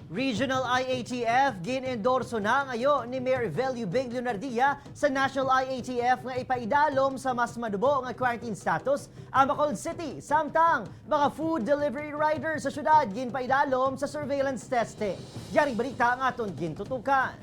Regional IATF gin-endorso na ngayon ni Mayor Beng Leonardia sa National IATF nga ipaidalom sa mas madubo nga quarantine status ang Bacolod City. Samtang mga food delivery riders sa siyudad ginpaidalom sa surveillance testing. Yaring balita ang aton gintutukan.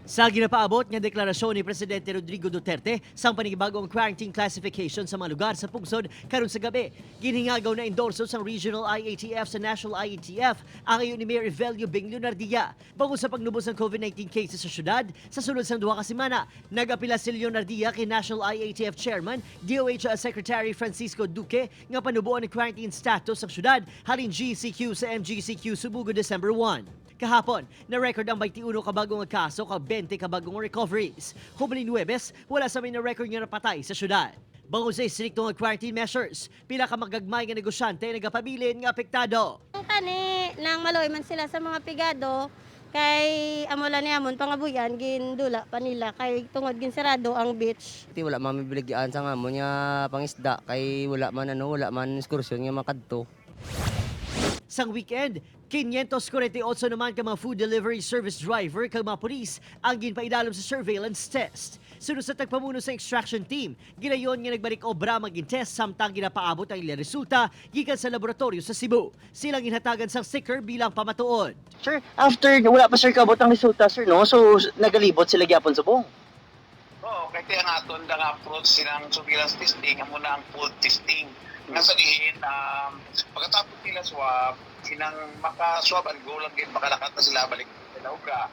Sa ginapaabot nga deklarasyon ni Presidente Rodrigo Duterte sa panigibagong quarantine classification sa mga lugar sa Pugsod karon sa gabi, ginhingagaw na endorso sa Regional IATF sa National IATF ang ayon ni Mayor Beng Leonardia. Bago sa pagnubos ng COVID-19 cases sa syudad, sa sunod sang 2 ka semana, nag-apila si Leonardia kay National IATF Chairman, DOH Secretary Francisco Duque nga panubuon ng quarantine status sa syudad halin GCQ sa MGCQ Subugo December 1. Kahapon, na-record ang 21 kabagong kaso kag 20 kabagong recoveries. Humaling Huwebes, wala sa may na-record nga napatay sa syudad. Bango sa istriktong quarantine measures, pila ka magagmay nga negosyante nagapabilin nga apektado. Ang kani, nang maloy man sila sa mga pigado, kay amula ni amon pangabuyan gindula pa nila kay tungod ginsarado ang beach. Wala man mabiligyan sa ngamon nga pangisda kay wala man ekskursyon nga makadto. Sang weekend, 548 naman ka mga food delivery service driver kag mga pulis ang ginpaidalom sa surveillance test. Sunod sa tagpamuno sa extraction team, ginayon nga nagbalik obra magin-test samtang ginapaabot ang ilang resulta gikan sa laboratorio sa Cebu. Silang ginhatagan sang sticker bilang pamatuod. Sir, after wala pa sir kabot ang resulta sir no, so nagalibot sila gyapon sa buong. Oo, kasi ang aton ang approach silang surveillance testing, amo na ang full testing. Nga sabihin, pagkatapos nila swab, sinang maka-swab and go lang din, makalakat na sila balik sa uga.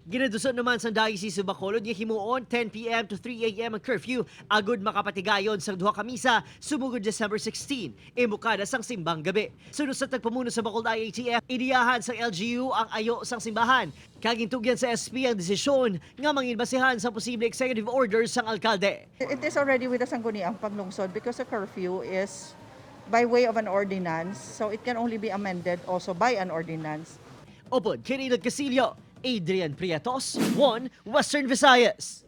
Ginaduson naman sa Diocese of Bacolod nga himuon 10 p.m. to 3 a.m. ang curfew agud makapatigayon sang 2 ka misa sumugod December 16 imukada sang simbang gabi. Sunod sa tagpamuno sa Bacolod IATF, iniyahan sa LGU ang ayo sang simbahan. Kagintugyan sa SP ang desisyon nga manginbasihan sa posible executive orders sang alkalde. It is already with the sangguniang paglungsod because the curfew is by way of an ordinance, so it can only be amended also by an ordinance. Opod, Kinilad Casillo, Adrian Prietos, 1 Western Visayas.